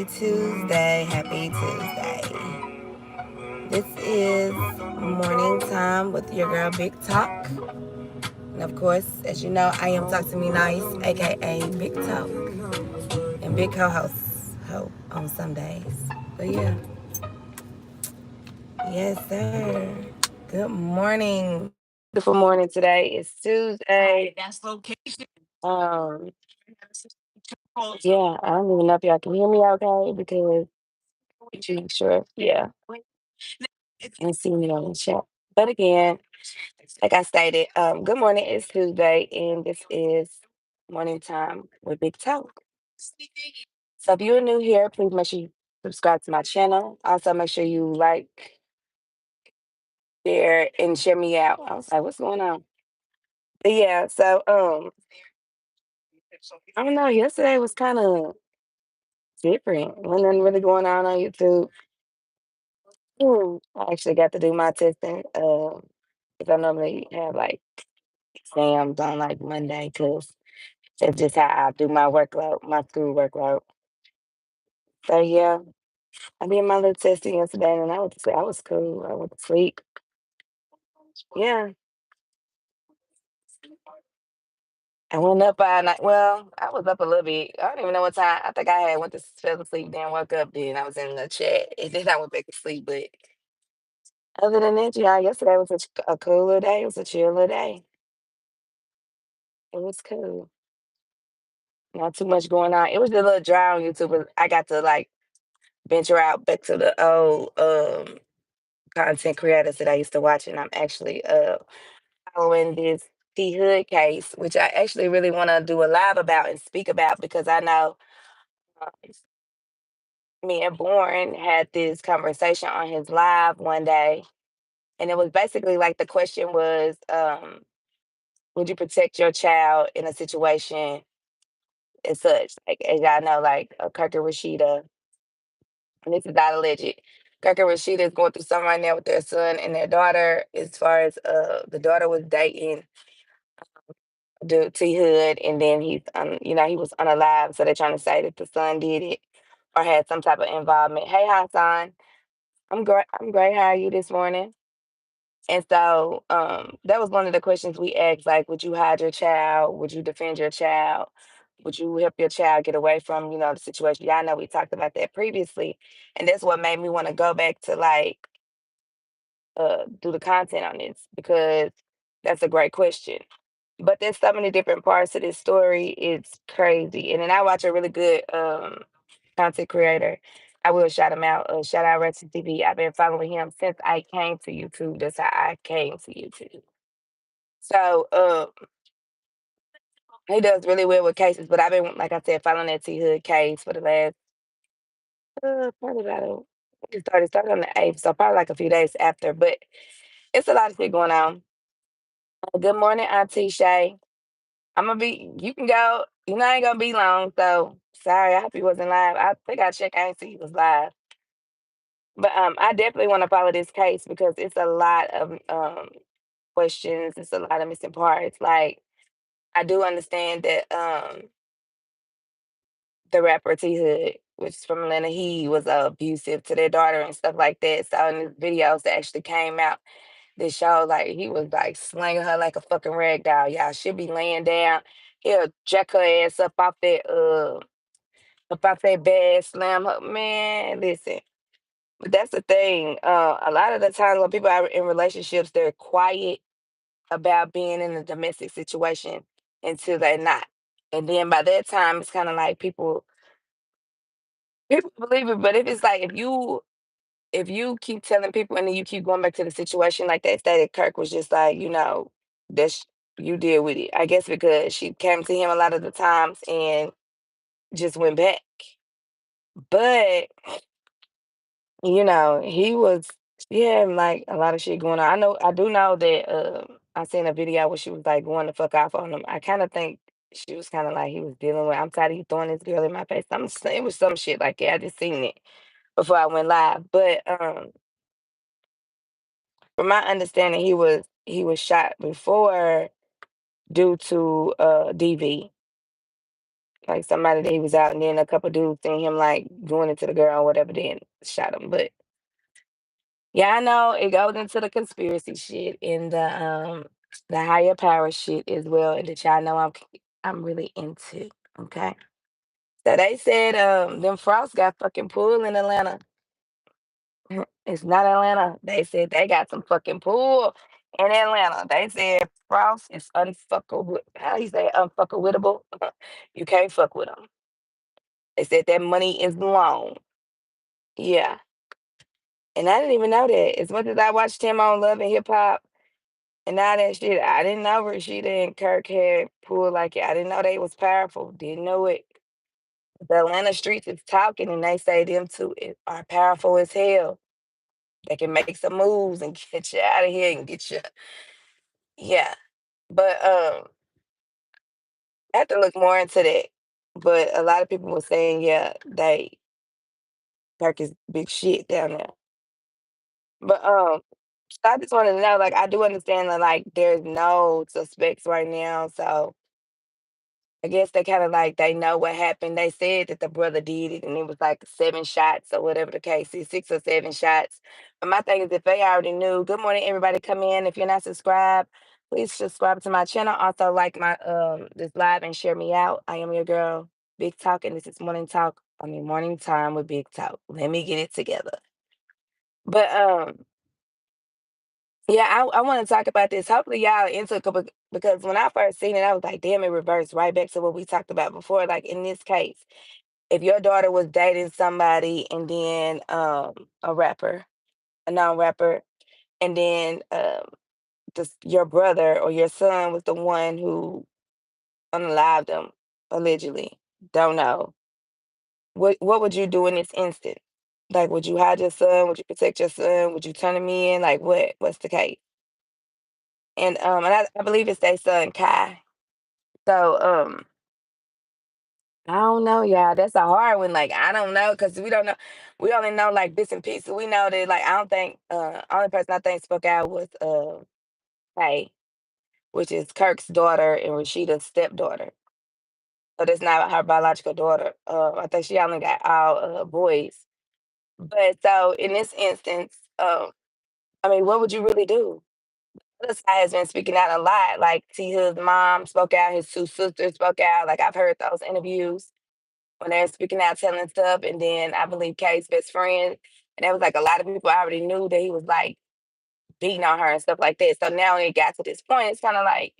Happy Tuesday. Happy Tuesday. This is morning time with your girl Big Talk. And of course, as you know, I am Talk to Me Nice, aka Big Talk, and Big co-host on some days. But yeah, yes sir. Good morning. Beautiful morning today. It's Tuesday. Um, yeah, I don't even know if y'all can hear me okay because sure, yeah, and see me on the chat. But again, like I stated, good morning. It's Tuesday, and this is morning time with Big Talk. So if you're new here, please make sure you subscribe to my channel. Also, make sure you like, share, and share me out. I was like, what's going on? But yeah, so I don't know. Yesterday was kind of different. Wasn't really going on YouTube. I actually got to do my testing. Because I normally have like exams on like Monday, because it's just how I do my workload, my school workload. So yeah, I did my little testing yesterday, and I was cool. I went to sleep. Yeah, I went up by night. Well, I was up a little bit. I don't even know what time. I think I had went to fell asleep, then woke up, then I was in the chat, and then I went back to sleep. But other than that, yeah, yesterday was a cool little day. It was a chill little day. It was cool. Not too much going on. It was just a little dry on YouTube, but I got to like venture out back to the old content creators that I used to watch, and I'm actually following this T Hood case, which I actually really want to do a live about and speak about, because I know uh, me and Born had this conversation on his live one day, and it was basically like the question was, would you protect your child in a situation as such? Like, as y'all know, like Kirk and Rashida, and this is not alleged. Kirk and Rashida is going through something right now with their son and their daughter. As far as the daughter was dating the T Hood, and then he was unalive, so they're trying to say that the son did it or had some type of involvement. Hey, Hassan, I'm great. I'm great. How are you this morning? And so that was one of the questions we asked, like, would you hide your child? Would you defend your child? Would you help your child get away from, the situation? Y'all know we talked about that previously. And that's what made me want to go back to like do the content on this, because that's a great question. But there's so many different parts to this story. It's crazy. And then I watch a really good content creator. I will shout him out. Shout out Rex TV. I've been following him since I came to YouTube. That's how I came to YouTube. So he does really well with cases. But I've been, like I said, following that T Hood case for the last probably about it started on the 8th, so probably like a few days after. But it's a lot of shit going on. Good morning, Auntie Shay. I'm gonna be. You can go. I ain't gonna be long. So sorry. I hope he wasn't live. I think I checked. I didn't see he was live. But I definitely want to follow this case because it's a lot of questions. It's a lot of missing parts. Like, I do understand that the rapper T Hood, which is from Atlanta, he was abusive to their daughter and stuff like that. So in the videos that actually came out, this show, like, he was like slinging her like a fucking rag doll. Y'all should be laying down. He'll jack her ass up off that bed, slam her. Man, listen. But that's the thing. A lot of the times when people are in relationships, they're quiet about being in a domestic situation until they're not. And then by that time, it's kind of like people believe it. But if it's like if you keep telling people and then you keep going back to the situation, like that stated, Kirk was just like, that's you deal with it. I guess because she came to him a lot of the times and just went back. But he was, yeah, like a lot of shit going on. I do know that I seen a video where she was like going the fuck off on him. I kind of think she was kind of like he was dealing with, I'm tired of you throwing this girl in my face. It was some shit like that. I just seen it before I went live. But from my understanding, he was shot before due to DV. Like somebody that he was out, and then a couple dudes seen him like doing it to the girl or whatever, then shot him. But yeah, I know it goes into the conspiracy shit and the higher power shit as well, and that y'all know I'm really into. Okay. So they said them Frost got fucking pool in Atlanta. It's not Atlanta. They said they got some fucking pool in Atlanta. They said Frost is unfuckable. How you say unfuckable? You can't fuck with them. They said that money is long. Yeah. And I didn't even know that. As much as I watched him on Love and Hip Hop and all that shit, I didn't know Rashida and Kirk had pool like it. I didn't know they was powerful. Didn't know it. The Atlanta streets is talking, and they say them two are powerful as hell. They can make some moves and get you out of here and get you. Yeah. But I have to look more into that. But a lot of people were saying, yeah, they Kirk is big shit down there. But so I just wanted to know, like, I do understand that like there's no suspects right now, so I guess they kind of like they know what happened. They said that the brother did it, and it was like 7 shots or whatever the case is, 6 or 7 shots. But my thing is, if they already knew, good morning, everybody. Come in. If you're not subscribed, please subscribe to my channel. Also, like my this live and share me out. I am your girl, Big Talk, and this is morning talk. I mean, morning time with Big Talk. Let me get it together. But yeah, I want to talk about this. Hopefully, y'all into it because when I first seen it, I was like, damn, it reversed right back to what we talked about before. Like in this case, if your daughter was dating somebody and then a rapper, a non-rapper, and then your brother or your son was the one who unalived them allegedly, don't know. What would you do in this instant? Like, would you hide your son? Would you protect your son? Would you turn him in? Like, what's the case? And I believe it's their son Kai. So I don't know, y'all. That's a hard one. Like I don't know because we don't know. We only know like bits and pieces. We know that like I don't think only person I think spoke out was Faye, which is Kirk's daughter and Rashida's stepdaughter. So that's not her biological daughter. I think she only got all boys. But so in this instance, I mean, what would you really do? This guy has been speaking out a lot. Like T Hood's mom spoke out, his two sisters spoke out. Like I've heard those interviews when they're speaking out, telling stuff. And then I believe Kay's best friend, and there was like a lot of people already knew that he was like beating on her and stuff like that. So now when it got to this point, it's kind of like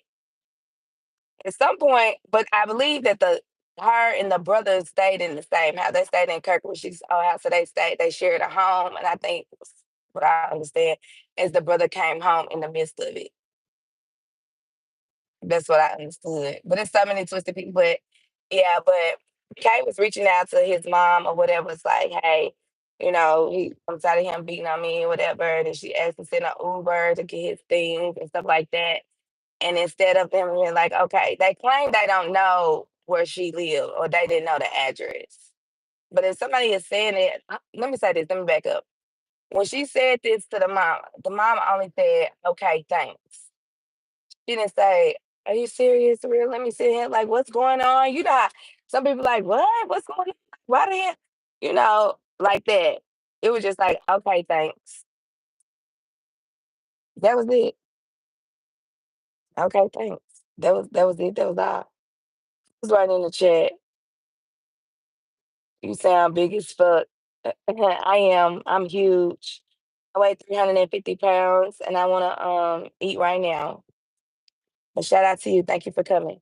at some point, but I believe that the her and the brothers stayed in the same house. They stayed in Kirkwood. She's old house, so they shared a home. And I think what I understand is the brother came home in the midst of it. That's what I understood. But it's so many twisted people. But yeah, but Kay was reaching out to his mom or whatever. It's like, hey, I'm tired of him beating on me or whatever. And she asked to send an Uber to get his things and stuff like that. And instead of them being like, okay, they claim they don't know where she lived or they didn't know the address. But if somebody is saying it, let me say this, let me back up. When she said this to the mom only said, okay, thanks. She didn't say, "Are you serious, real? Let me sit here. Like, what's going on?" You know, some people like, "What? What's going on? Why the hell?" Like that. It was just like, "Okay, thanks." That was it. Okay, thanks. That was it. That was all. Was right in the chat. You sound big as fuck. I am. I'm huge. I weigh 350 pounds, and I want to eat right now. But shout out to you. Thank you for coming.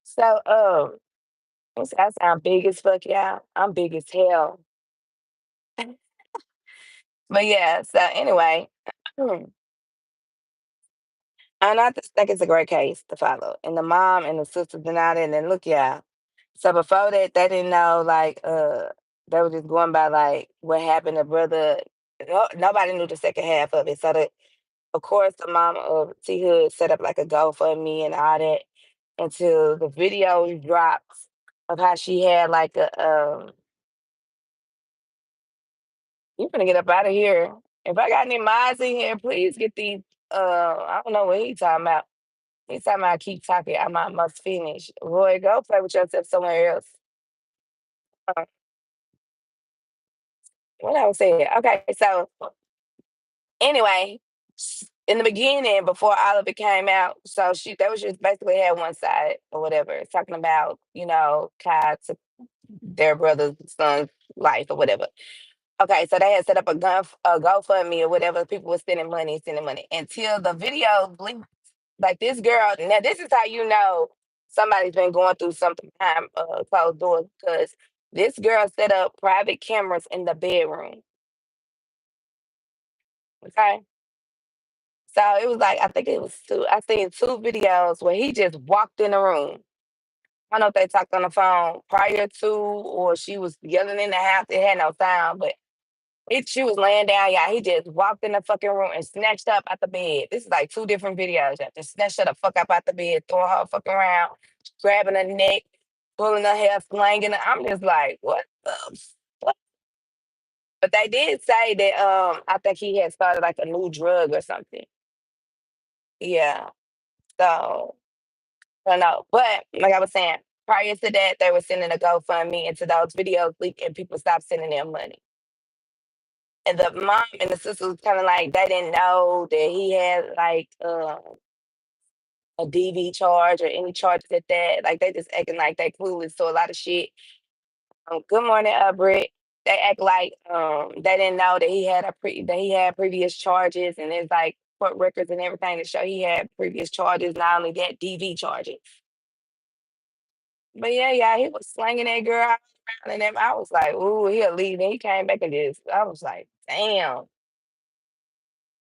So I sound big as fuck, yeah. I'm big as hell. But yeah, so anyway, and I just think it's a great case to follow. And the mom and the sisters denied it. And then look, yeah. So before that, they didn't know, like, they were just going by like what happened to brother. Nobody knew the second half of it. So of course the mom of T Hood set up like a GoFundMe and all that until the video dropped of how she had like you finna get up out of here. If I got any mods in here, please get these. I don't know what he talking about. Anytime I keep talking, I'm almost finished. Roy, go play with yourself somewhere else. Uh, what I was saying. Okay, so anyway, in the beginning, before all of it came out, so that was just basically had one side or whatever, talking about, Kai took their brother's son's life or whatever. Okay, so they had set up a GoFundMe or whatever. People were sending money until the video leaked. Like this girl, now this is how you know somebody's been going through something behind closed doors because this girl set up private cameras in the bedroom. Okay, so it was like I think it was two. I seen two videos where he just walked in the room. I don't know if they talked on the phone prior to or she was yelling in the house. It had no sound, but she was laying down, yeah. He just walked in the fucking room and snatched up out the bed. This is like two different videos. Yeah. Just snatched her the fuck up out the bed, throwing her fucking around, grabbing her neck, pulling her hair, slanging her. I'm just like, what the fuck? But they did say that I think he had started like a new drug or something. Yeah. So I don't know. But like I was saying, prior to that, they were sending a GoFundMe into those videos leaked and people stopped sending them money. And the mom and the sister was kind of like they didn't know that he had like a DV charge or any charges at that. Like they just acting like they clueless to a lot of shit. Good morning, Britt. They act like they didn't know that that he had previous charges and there's like court records and everything to show he had previous charges. Not only that, DV charges. But yeah, he was slanging that girl out around and then I was like, ooh, he'll leave. And he came back and just I was like, damn.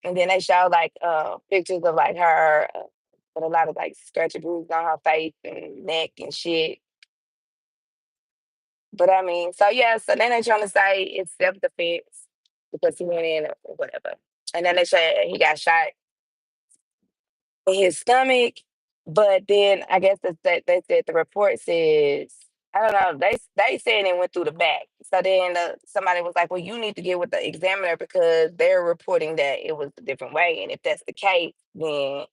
And then they showed like pictures of like her with a lot of like scratchy bruises on her face and neck and shit. But I mean, so yeah, so then they trying to say it's self defense because he went in or whatever. And then they say he got shot in his stomach. But then I guess they said the report says I don't know. They said it went through the back. So then somebody was like, "Well, you need to get with the examiner because they're reporting that it was a different way, and if that's the case, then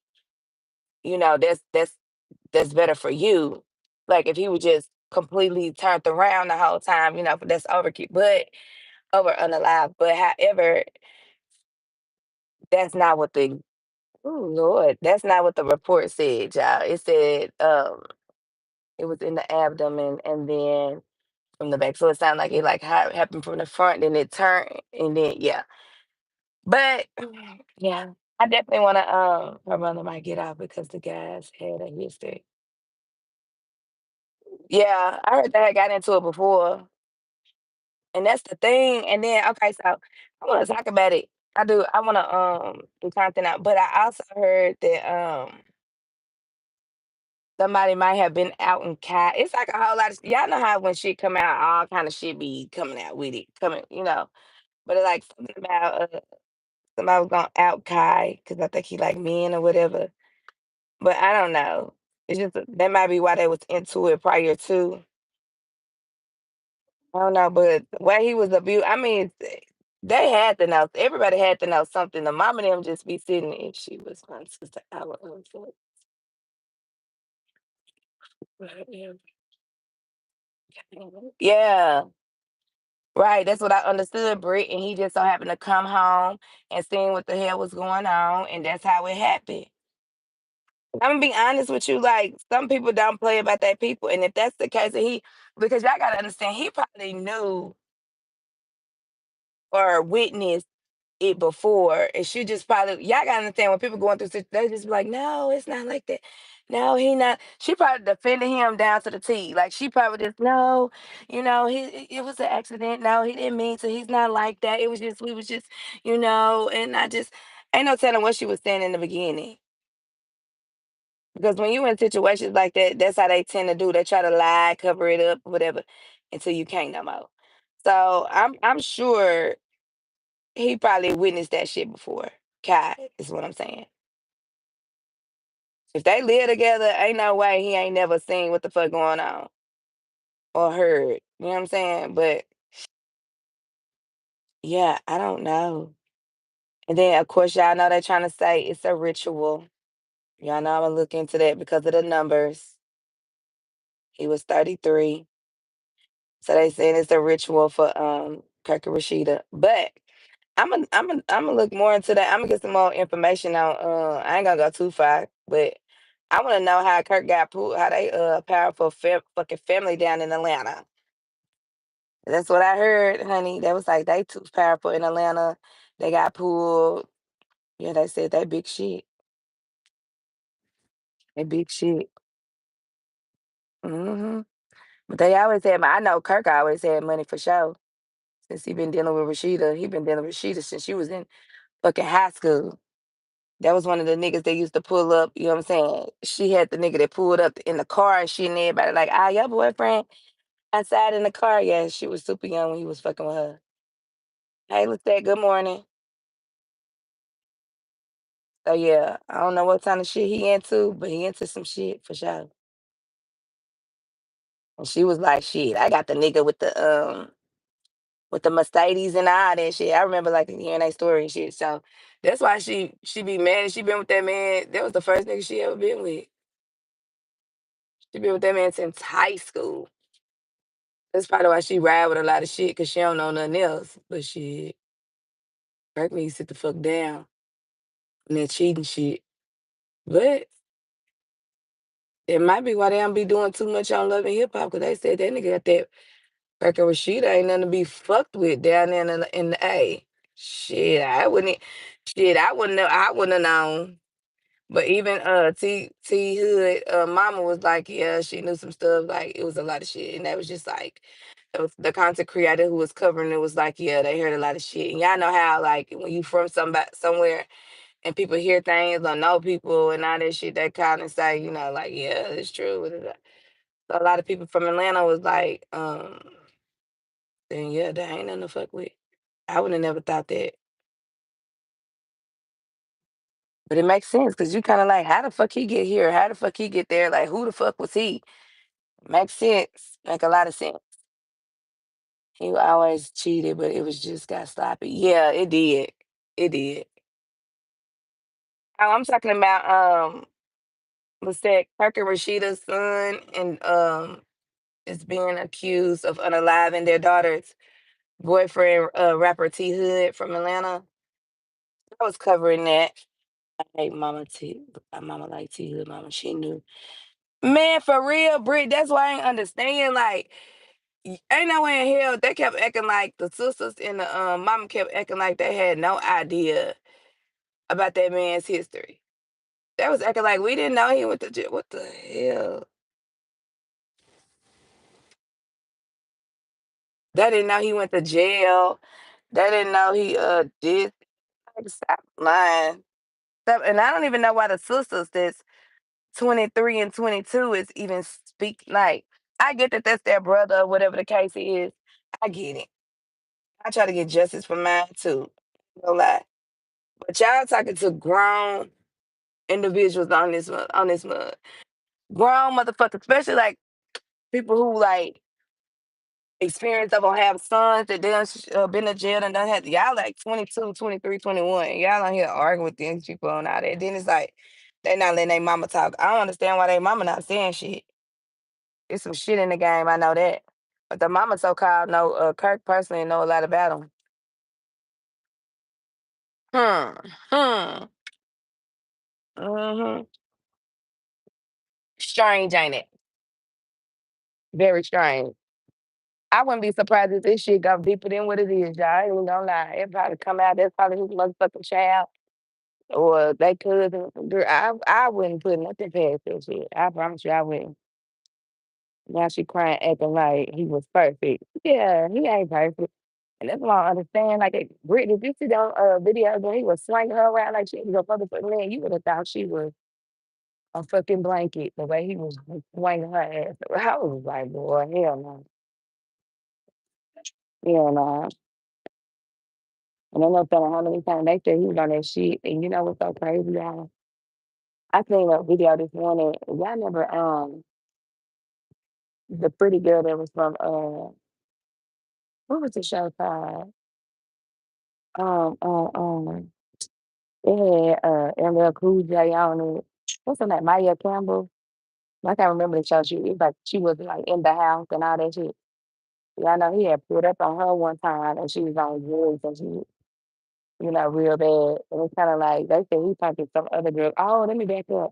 that's better for you. Like if he was just completely turned around the whole time, that's overkill, but over unalive. But however, that's not what the oh Lord, that's not what the report said, y'all. It said it was in the abdomen and then from the back. So it sounded like it like happened from the front, then it turned and then yeah. But yeah, I definitely wanna her mother might get out because the guys had a history. Yeah, I heard they had got into it before. And that's the thing. And then okay, so I wanna talk about it. I do. I wanna do content out, but I also heard that somebody might have been out in cat. It's like a whole lot of y'all know how when shit come out, all kind of shit be coming out with it, coming. But it like something about somebody was gonna out Kai because I think he like men or whatever. But I don't know. It's just that might be why they was into it prior to. I don't know, but the way he was abused, I mean, they had to know. Everybody had to know something. The mom and them just be sitting if she was my sister. I would yeah, right. That's what I understood, Britt. And he just so happened to come home and seeing what the hell was going on, and that's how it happened. I'm gonna be honest with you, like some people don't play about their people, and if that's the case, because y'all gotta understand, he probably knew or witnessed it before, and she just probably y'all gotta understand when people going through they just be like, "No, it's not like that. No, he not." She probably defended him down to the T. Like she probably just no, it was an accident. No, he didn't mean to. He's not like that. It was just we was just, and I just ain't no telling what she was saying in the beginning. Because when you in situations like that, that's how they tend to do. They try to lie, cover it up, whatever, until you can't no more. So I'm sure he probably witnessed that shit before. Kai is what I'm saying. If they live together, ain't no way he ain't never seen what the fuck going on or heard. You know what I'm saying? But yeah, I don't know. And then of course y'all know they trying to say it's a ritual. Y'all know I'ma look into that because of the numbers. He was 33. So they saying it's a ritual for Kirk and Rashida. But I'm gonna look more into that. I'm gonna get some more information on I ain't gonna go too far, but I wanna know how Kirk got pulled, how they powerful fucking family down in Atlanta. That's what I heard, honey. That was like they too powerful in Atlanta. They got pulled. Yeah, they said they big shit. They big shit. Hmm. But they always had I know Kirk always had money for sure. Since he been dealing with Rashida. He been dealing with Rashida since she was in fucking high school. That was one of the niggas they used to pull up, you know what I'm saying? She had the nigga that pulled up in the car and shit and everybody like, ah, your boyfriend outside in the car. Yeah, she was super young when he was fucking with her. Hey, Lisette, good morning. So yeah, I don't know what kind of shit he into, but he into some shit for sure. And she was like, shit, I got the nigga with the Mercedes and all that shit. I remember like hearing that story and shit. So that's why she be mad. She been with that man. That was the first nigga she ever been with. She been with that man since high school. That's probably why she ride with a lot of shit because she don't know nothing else. But shit, Kirk needs to sit the fuck down and that cheating shit. But it might be why they don't be doing too much on Love and Hip Hop because they said that nigga got that Kirk and Rashida ain't nothing to be fucked with down there in the A. Shit, I wouldn't know. I wouldn't have known. But even T Hood mama was like, yeah, she knew some stuff. Like it was a lot of shit, and that was just like it was the content creator who was covering it was like, yeah, they heard a lot of shit. And y'all know how like when you from somewhere and people hear things or know people and all that shit, they kind of say, like, yeah, it's true. So a lot of people from Atlanta was like, then yeah, that ain't nothing to fuck with. I would have never thought that. But it makes sense because you kind of like, how the fuck he get here? How the fuck he get there? Like, who the fuck was he? Makes sense. Make a lot of sense. He always cheated, but it was just got sloppy. Yeah, it did. It did. Oh, I'm talking about what's that Kirk and Rashida's son and is being accused of unaliving their daughter's boyfriend, rapper T Hood from Atlanta. I was covering that. I hate Mama T. Mama like T Hood. Mama, she knew. Man, for real, Britt. That's why I ain't understand. Like, ain't no way in hell they kept acting like the sisters and the mama kept acting like they had no idea about that man's history. They was acting like we didn't know he went to jail. What the hell? They didn't know he went to jail. They didn't know he did. Like, stop lying. And I don't even know why the sisters that's 23 and 22 is even speak like I get that that's their brother or whatever the case is. I get it. I try to get justice for mine too. No lie. But y'all talking to grown individuals on this grown motherfuckers, especially like people who like experience of or have sons that done been to jail and done had y'all like 22, 23, 21. Y'all on here arguing with these people and all that. Then it's like they not letting their mama talk. I don't understand why their mama not saying shit. It's some shit in the game, I know that. But the mama so called know Kirk personally know a lot about him. Hmm. Hmm. Mm-hmm. Strange, ain't it? Very strange. I wouldn't be surprised if this shit go deeper than what it is, y'all. I ain't even gonna lie. It probably come out that's probably his motherfucking child or they cousin. Girl, I wouldn't put nothing past that shit. I promise you I wouldn't. Now she crying, acting like he was perfect. Yeah, he ain't perfect. And that's why I understand. Like, Brittany, if you see the video when he was swinging her around like she was a motherfucking man, you would have thought she was a fucking blanket the way he was swinging her ass. I was like, boy, hell no. Hell no. And I'm not telling how many times they said he was on that shit. And you know what's so crazy, y'all? I seen a video this morning. Y'all remember the pretty girl that was from what was the show called? Um um um it had LL Cool J on it. What's her name? Maya Campbell. I can't remember the show. She it was like she was like in the house and all that shit. Yeah, I know he had put up on her one time and she was on drugs and she, real bad. And it's kind of like they said he talked to some other girl. Oh, let me back up.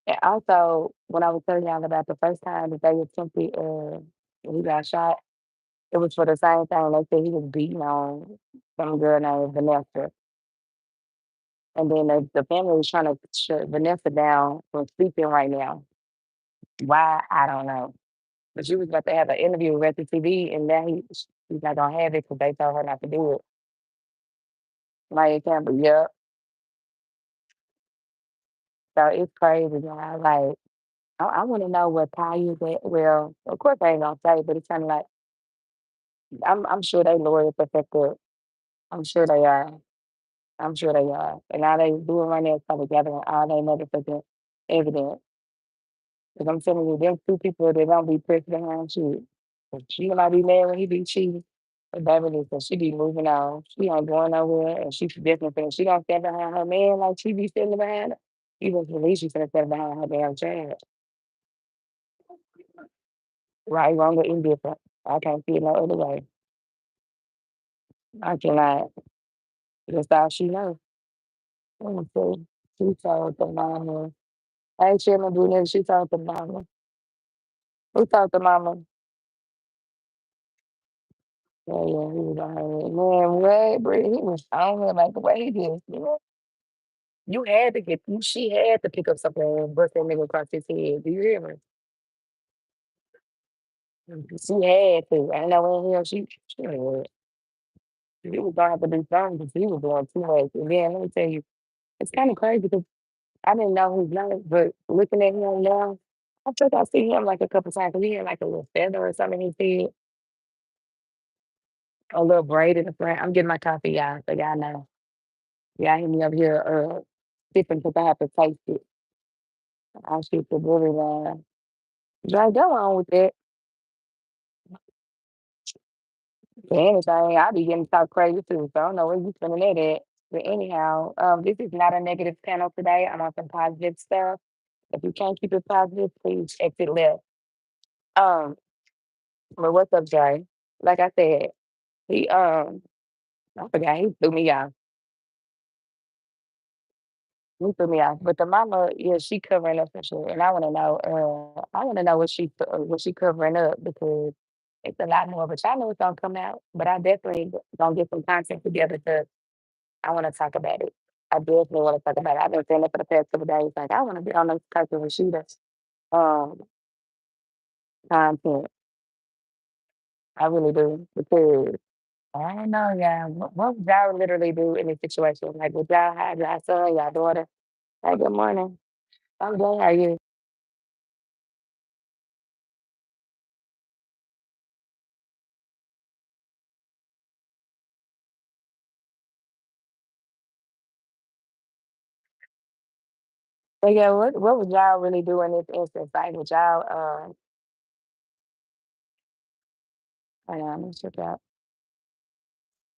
And also, when I was telling y'all about the first time that they attempted, when he got shot, it was for the same thing. They said he was beating on some girl named Vanessa. And then the family was trying to shut Vanessa down from speaking right now. Why? I don't know. But she was about to have an interview with Retro TV, and now she's not gonna have it because they told her not to do it. Maya Campbell, yep. So it's crazy, guys. Like I want to know what Ty is at. Well, of course I ain't gonna say, but it's kind of like I'm sure they lawyers perfected. I'm sure they are. I'm sure they are. And all they doing right now is probably gathering all they motherfucking evidence. Because I'm telling you, them two people that don't be pressed behind shit. But she might be mad when he be cheating. But Beverly said she be moving on. She ain't going nowhere. And she definitely finna, she don't stand behind her man like she be standing behind her. Even at least she finna stand behind her damn child. Right, wrong, or indifferent. I can't see it no other way. I cannot. That's all she knows. Let me see. She told the mama. I ain't chilling doing that. She told the mama. Who told the mama? Yeah, yeah, he was on her. Man, what, bro? He was on her like the way he did. You had to get, she had to pick up something and bust that nigga across his head. Do you hear me? She had to. I know in here she had. He was gonna have to do something because he was doing too much. And then let me tell you, it's kind of crazy because I didn't know his name, but looking at him now, I think I see him like a couple times because he had like a little feather or something in his head, a little braid in the front. I'm getting my coffee, y'all, so y'all know. Y'all hear me up here sipping because I have to taste it. I shoot the bully line. Like, go on with that. For anything, I be getting talk crazy too, so I don't know where you spending that at. But anyhow, this is not a negative panel today. I'm on some positive stuff. If you can't keep it positive, please exit left. Um, but what's up, Jay? Like I said, he I forgot he threw me off. He threw me off. But the mama, yeah, she covering up for sure. And I wanna know what she covering up because it's a lot more, but y'all know it's gonna come out. But I definitely gonna get some content together because I wanna talk about it. I definitely wanna talk about it. I've been saying it for the past couple days. Like I wanna be on those type of Rashida um content. I really do because I don't know, y'all. What would y'all literally do in this situation? Like, would y'all have y'all son, y'all daughter? Hey, good morning. I'm good. How are you? So yeah, what would y'all really do in this instance? Like, would y'all hold on, let me check out.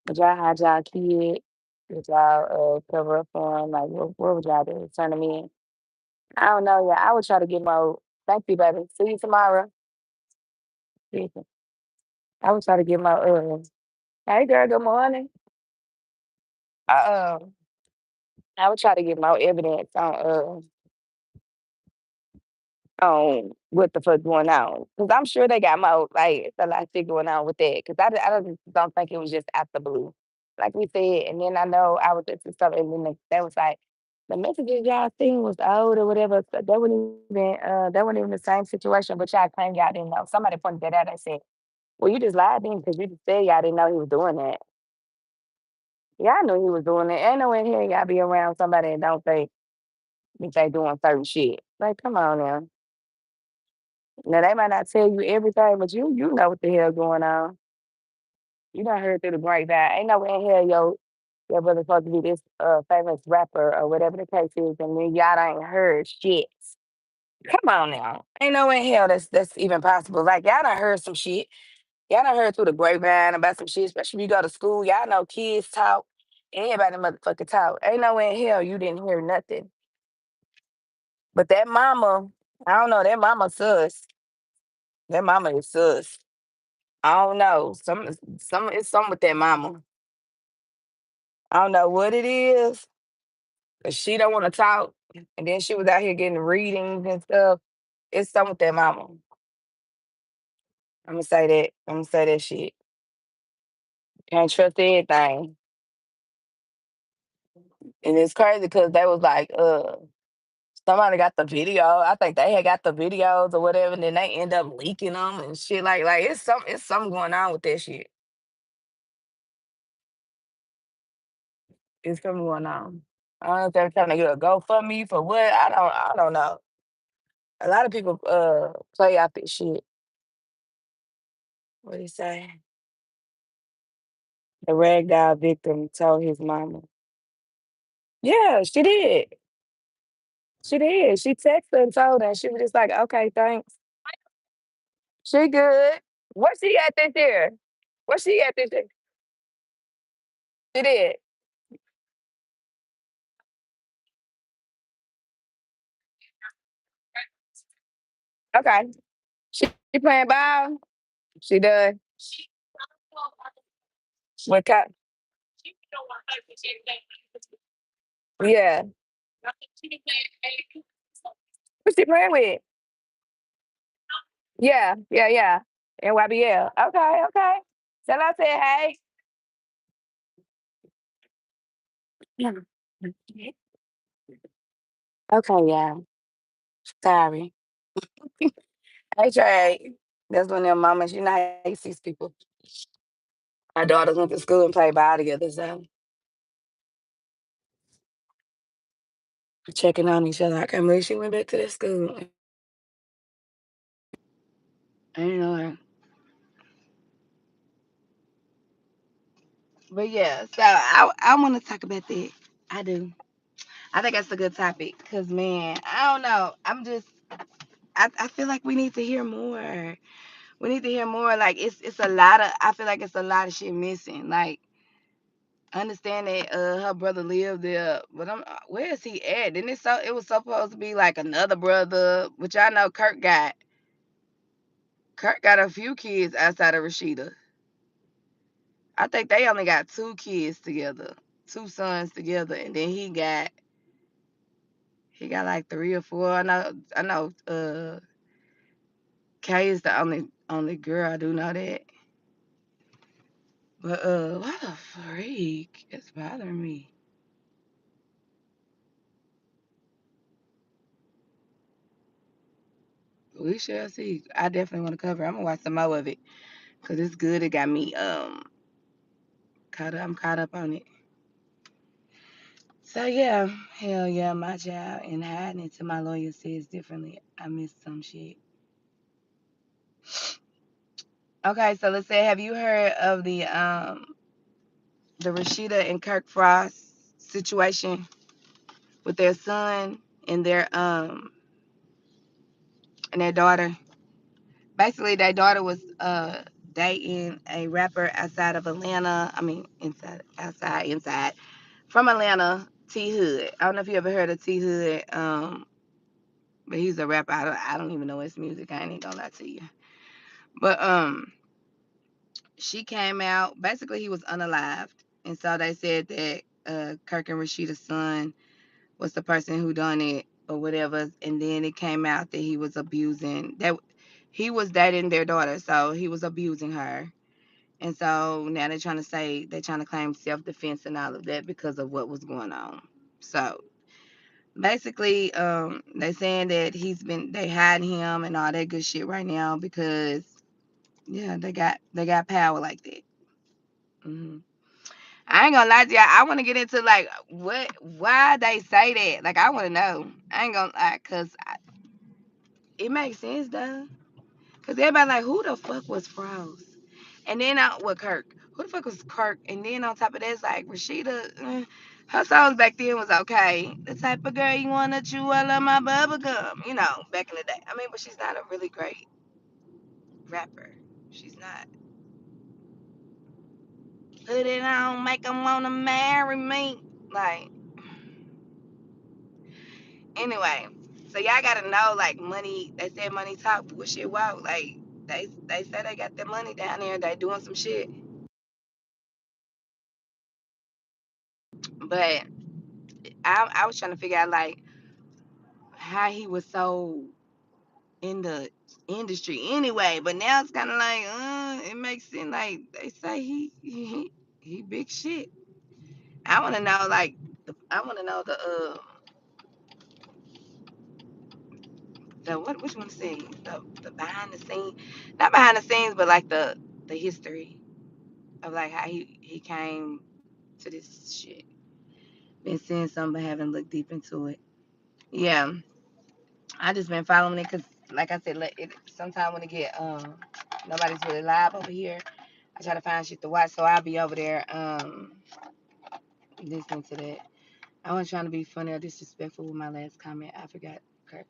Would y'all hide y'all kid? Would y'all cover up for him? Like, what would y'all do? Turn him in? I don't know. Yeah, I would try to get my. Thank you, baby. See you tomorrow. See you. I would try to get my. Hey, girl. Good morning. Uh, I would try to get more evidence on what the fuck going on. Because I'm sure they got more, like, it's a lot of shit going on with that. Because don't think it was just out the blue. Like we said, and then I know I was just stuff, and then they was like, the messages y'all seen was old or whatever. So that wasn't even the same situation, but y'all claimed y'all didn't know. Somebody pointed that out and said, well, you just lied then because you just said y'all didn't know he was doing that. Y'all knew he was doing that. Ain't no in here y'all be around somebody and don't think that they doing certain shit. Like, come on now. Now they might not tell you everything, but you know what the hell going on. You done heard through the grapevine. Ain't no way in hell your brother supposed to be this famous rapper or whatever the case is, and then y'all ain't heard shit. Come on now. Ain't no way in hell that's even possible. Like y'all done heard some shit. Y'all done heard through the grapevine about some shit, especially if you go to school. Y'all know kids talk. Everybody motherfucking talk. Ain't no way in hell you didn't hear nothing. But that mama, I don't know. That mama sus. That mama is sus. I don't know. Some it's something with that mama. I don't know what it is, but she don't want to talk. And then she was out here getting readings and stuff. It's something with that mama. I'm gonna say that. I'm gonna say that shit. Can't trust anything. And it's crazy because they was like, somebody got the video. I think they had got the videos or whatever, and then they end up leaking them and shit. Like it's something going on with that shit. It's something going on. I don't know if they're trying to get a GoFundMe for what. I don't know. A lot of people play out this shit. What he say? The ragdoll victim told his mama. Yeah, she did. She did. She texted and told her. She was just like, okay, thanks. She good. Where she at this year? Where she at this year? She did. Okay. She playing ball? She does. What kind? Yeah. Who she playing with? Yeah, yeah, yeah. NYBL. Okay, okay. Tell her I said hey. Yeah. Okay, yeah. Sorry. Hey Trey. That's one of them moments, you know how you see people. Our daughters went to school and played ball together, so checking on each other. I can't believe she went back to that school. I ain't know her. But yeah, so I want to talk about that. I do. I think that's a good topic because man, I don't know. I feel like we need to hear more. We need to hear more. Like it's a lot of I feel like it's a lot of shit missing. Like I understand that her brother lived there, but where is he at? Then it was supposed to be like another brother, which I know Kirk got a few kids outside of Rashida. I think they only got two kids together, two sons together, and then he got like three or four. I know Kay is the only girl. I do know that. But what the freak? It's bothering me. We shall see. I definitely want to cover. I'm gonna watch some more of it because it's good. It got me caught up. I'm caught up on it. So yeah, hell yeah, my child and hiding it till my lawyer says differently. I missed some shit. Okay, so let's say, have you heard of the Rashida and Kirk Frost situation with their son and their daughter? Basically, their daughter was dating a rapper outside of Atlanta. I mean, inside from Atlanta, T Hood. I don't know if you ever heard of T Hood, but he's a rapper. I don't even know his music. I ain't even gonna lie to you. But she came out. Basically, he was unalived, and so they said that Kirk and Rashida's son was the person who done it or whatever. And then it came out that he was dating their daughter, so he was abusing her. And so now they're trying to claim self defense and all of that because of what was going on. So basically, they saying that they hiding him and all that good shit right now because yeah, they got power like that. hmm I ain't gonna lie to you. I want to get into like why they say that. Like I want to know. I ain't gonna lie, it makes sense though. Cause everybody like, who the fuck was Frost? And then Kirk. Who the fuck was Kirk? And then on top of that, it's like Rashida. Her songs back then was okay. The type of girl you wanna chew all of my bubble gum. Back in the day. I mean, but she's not a really great rapper. She's not. Put it on, make 'em wanna marry me. Like, anyway. So y'all gotta know, like, money. They said money talk, bullshit walk. Like they say they got that money down there. They doing some shit, but I was trying to figure out like how he was so in the industry anyway. But now it's kind of like, it makes sense. Like they say he big shit. I want to know like I want to know the what which one scene the behind the scene, not behind the scenes, but like the history of like how he came to this shit. Been seeing some, but haven't looked deep into it. Yeah, I just been following it because, like I said, sometimes when it get nobody's really live over here, I try to find shit to watch. So I'll be over there listening to that. I wasn't trying to be funny or disrespectful with my last comment. I forgot. Kirk.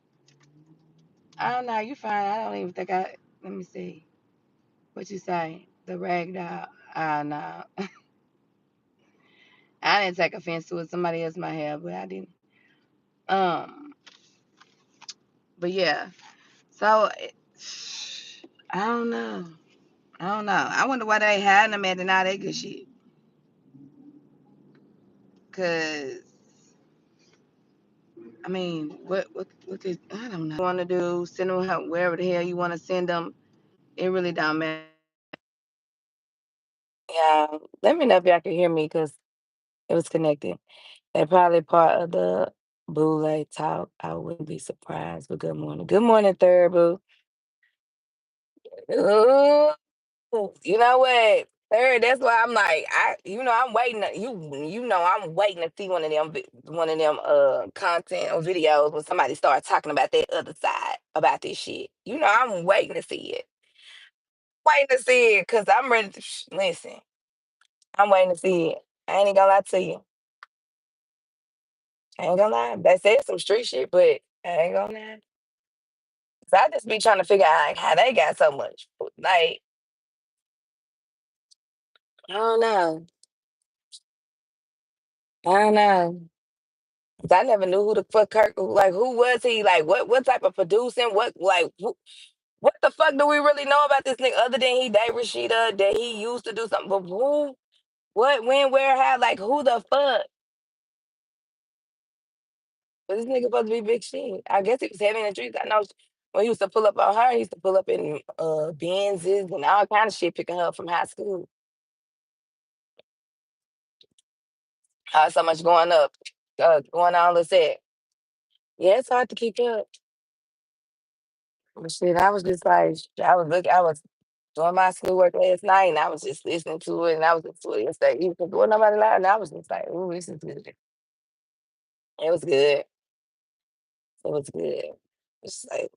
I don't know. You fine. I don't even think I. Let me see. What you say? The rag doll. Ah, no. I didn't take offense to it. Somebody else might have, but I didn't. Um. But yeah. So I don't know. I don't know. I wonder why they hiding them at and all that good shit. Cause I mean, what could I don't know. Want to do? Send them wherever the hell you want to send them. It really don't matter. Yeah, let me know if y'all can hear me because it was connected. They're probably part of the Boule talk. I wouldn't be surprised. But good morning. Good morning, third boo. Ooh, you know what? Third, that's why I'm like, I'm waiting. I'm waiting to see one of them content or videos when somebody starts talking about that other side about this shit. I'm waiting to see it. Waiting to see it because I'm ready to listen. I'm waiting to see it. I ain't gonna lie to you. I ain't gonna lie. They said some street shit, but I ain't gonna lie. 'Cause I just be trying to figure out like, how they got so much. Like, I don't know. I don't know. 'Cause I never knew who the fuck Kirk, like, who was he? Like, what type of producing? What the fuck do we really know about this nigga other than he dated Rashida, that he used to do something? But who, what, when, where, how? Like, who the fuck? But this nigga supposed to be big shit. I guess he was heavy in the streets. I know when he used to pull up on her, he used to pull up in Benzes and all kind of shit, picking her up from high school. So much going up, going on. Let's say, yeah, it's hard to keep up. But shit, I was just like, I was doing my schoolwork last night, and I was just listening to it, and I was just to it yesterday. Even before nobody loud, and I was just like, "Ooh, this is good." It was good. It was good. It's like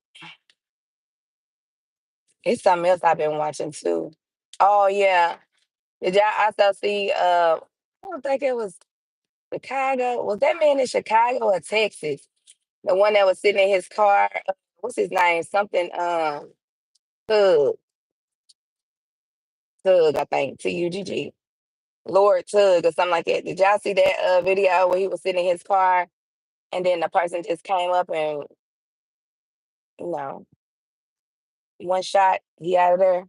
it's something else I've been watching too. Oh yeah, did y'all also see? I don't think it was Chicago. Was that man in Chicago or Texas? The one that was sitting in his car. What's his name? Something. Tug, Tug. I think Tugg. Lord Tug or something like that. Did y'all see that video where he was sitting in his car and then the person just came up and you know one shot he out of there?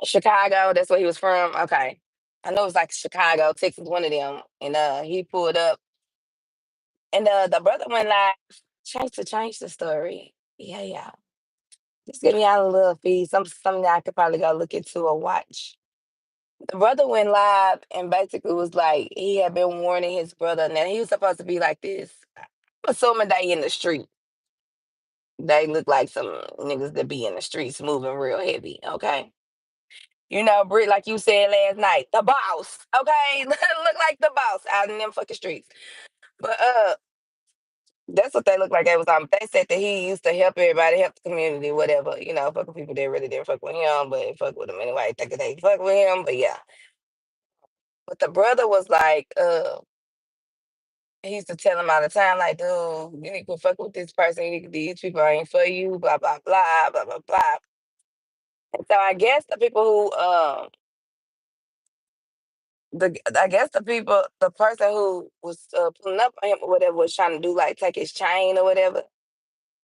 Chicago. That's where he was from. Okay, I know it's like Chicago, Texas, one of them. And he pulled up and the brother went live. Change the story. Yeah, yeah. Just give me out a little feed. Something that I could probably go look into or watch. The brother went live and basically was like he had been warning his brother, and then he was supposed to be like this. I'm assuming they in the street. They look like some niggas that be in the streets moving real heavy. Okay. Britt, like you said last night, the boss. Okay. Look like the boss out in them fucking streets. But that's what they look like. They was on. They said that he used to help everybody, help the community, whatever. Fuck with people that really didn't fuck with him, but fuck with him anyway. Think that they fuck with him, but yeah. But the brother was like, he used to tell him all the time, like, dude, you need to fuck with this person. These people ain't for you, blah, blah, blah, blah, blah, blah. And so I guess the people who I guess the person who was pulling up on him or whatever was trying to do like take his chain or whatever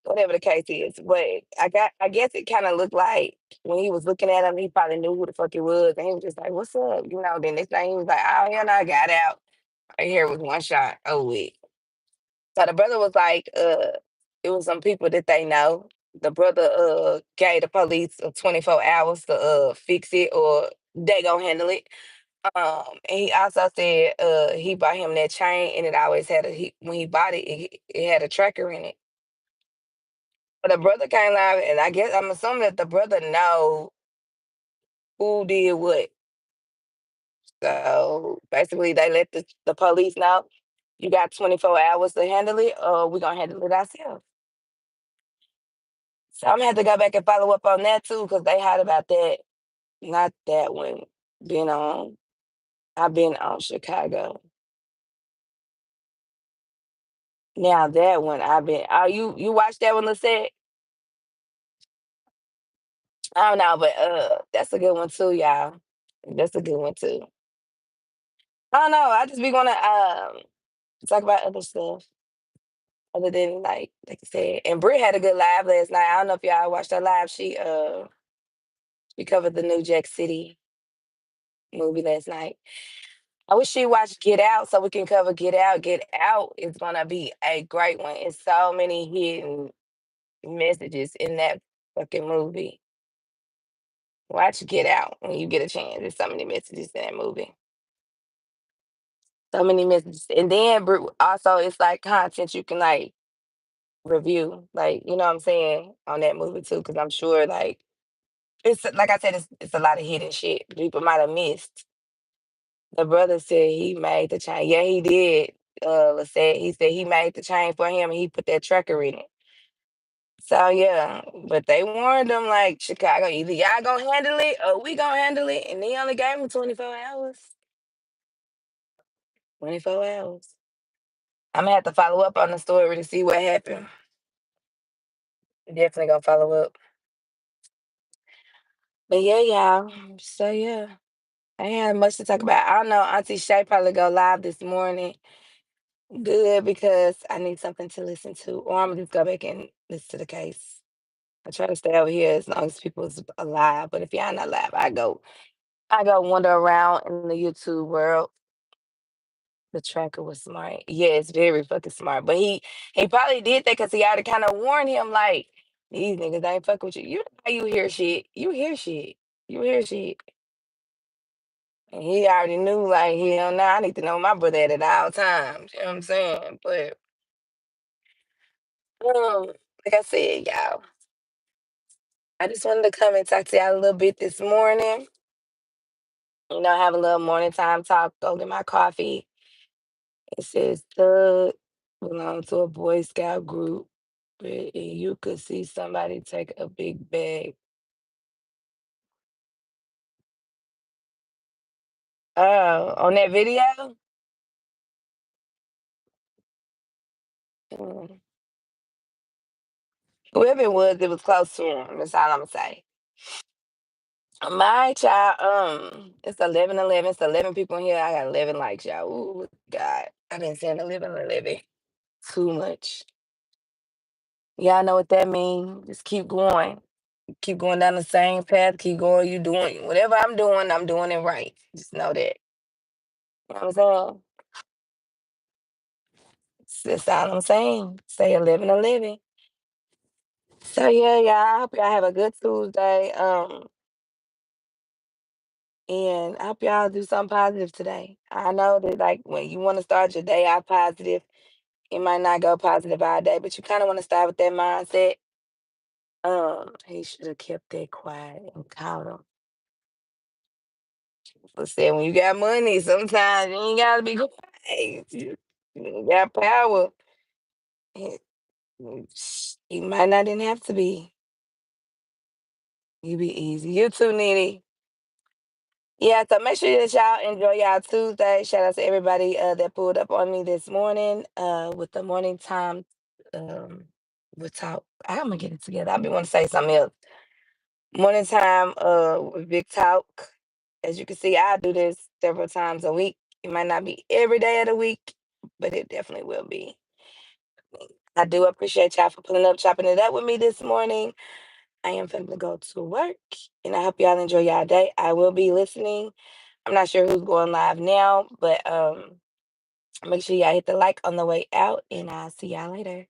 the case is. But I guess it kind of looked like when he was looking at him, he probably knew who the fuck it was, and he was just like, "What's up?" You know. Then next thing he was like, "Oh hell no, I got out." Right here was one shot. Oh wait. So the brother was like, it was some people that they know. The brother gave the police 24 hours to fix it or they gonna handle it. And he also said he bought him that chain and it always had when he bought it, it had a tracker in it. But the brother came live and I guess I'm assuming that the brother know who did what. So basically they let the police know you got 24 hours to handle it or we're gonna handle it ourselves. So I'm gonna have to go back and follow up on that too, because they had about that, not that one. Been on I've been on Chicago. Now that one I've been oh you watched that one, Lisette? I don't know, but that's a good one too, y'all. That's a good one too. I don't know. I just be gonna talk about other stuff other than like I said. And Brie had a good live last night. I don't know if y'all watched her live. She covered the new Jack City movie last night. I wish she watched Get Out so we can cover Get Out. Get Out is gonna be a great one. It's so many hidden messages in that fucking movie. Watch Get Out when you get a chance. There's so many messages in that movie. So many messages. And then also it's like content you can like review. Like, you know what I'm saying, on that movie too, because I'm sure like it's like I said, it's a lot of hidden shit people might have missed. The brother said he made the chain. Yeah, he did. Said he said he made the chain for him and he put that tracker in it. So yeah, but they warned him like Chicago, either y'all gonna handle it or we gonna handle it, and they only gave him 24 hours. 24 hours. I'm gonna have to follow up on the story to see what happened. Definitely gonna follow up. But yeah, y'all. So yeah, I ain't had much to talk about. I don't know. Auntie Shay probably go live this morning. Good because I need something to listen to, or I'm gonna just go back and listen to the case. I try to stay over here as long as people's alive. But if y'all not alive, I go wander around in the YouTube world. The tracker was smart. Yeah, it's very fucking smart. But he probably did that because he already kind of warned him like these niggas ain't fucking with you. You know how you hear shit. You hear shit. You hear shit. And he already knew like hell nah, I need to know my brother at all times. You know what I'm saying? But like I said, y'all, I just wanted to come and talk to y'all a little bit this morning. Have a little morning time talk, go get my coffee. It says Thug belong to a Boy Scout group, and you could see somebody take a big bag. Oh, on that video? Mm. Whoever it was close to him. That's all I'ma say. My child, it's 11:11. It's 11 people in here. I got 11 likes, y'all. Ooh, God. I've been saying 11:11 too much. Y'all know what that means. Just keep going. Keep going down the same path. Keep going. You doing whatever I'm doing it right. Just know that. You know what I'm saying? That's all I'm saying. Say 11:11. So yeah, y'all. I hope y'all have a good Tuesday. And I hope y'all do something positive today. I know that like when you want to start your day out positive, it might not go positive all day, but you kind of want to start with that mindset. He should have kept that quiet and called him. But said when you got money, sometimes you ain't gotta be quiet. You got power. He, he might not didn't have to be. You be easy. You too, Nitty. Yeah, so make sure that y'all enjoy y'all Tuesday. Shout out to everybody that pulled up on me this morning with the morning time um with talk. I'm gonna get it together. I've been want to say something else. Morning time with Big Talk. As you can see, I do this several times a week. It might not be every day of the week, but it definitely will be. I do appreciate y'all for pulling up, chopping it up with me this morning. I am finna go to work, and I hope y'all enjoy y'all day. I will be listening. I'm not sure who's going live now, but make sure y'all hit the like on the way out, and I'll see y'all later.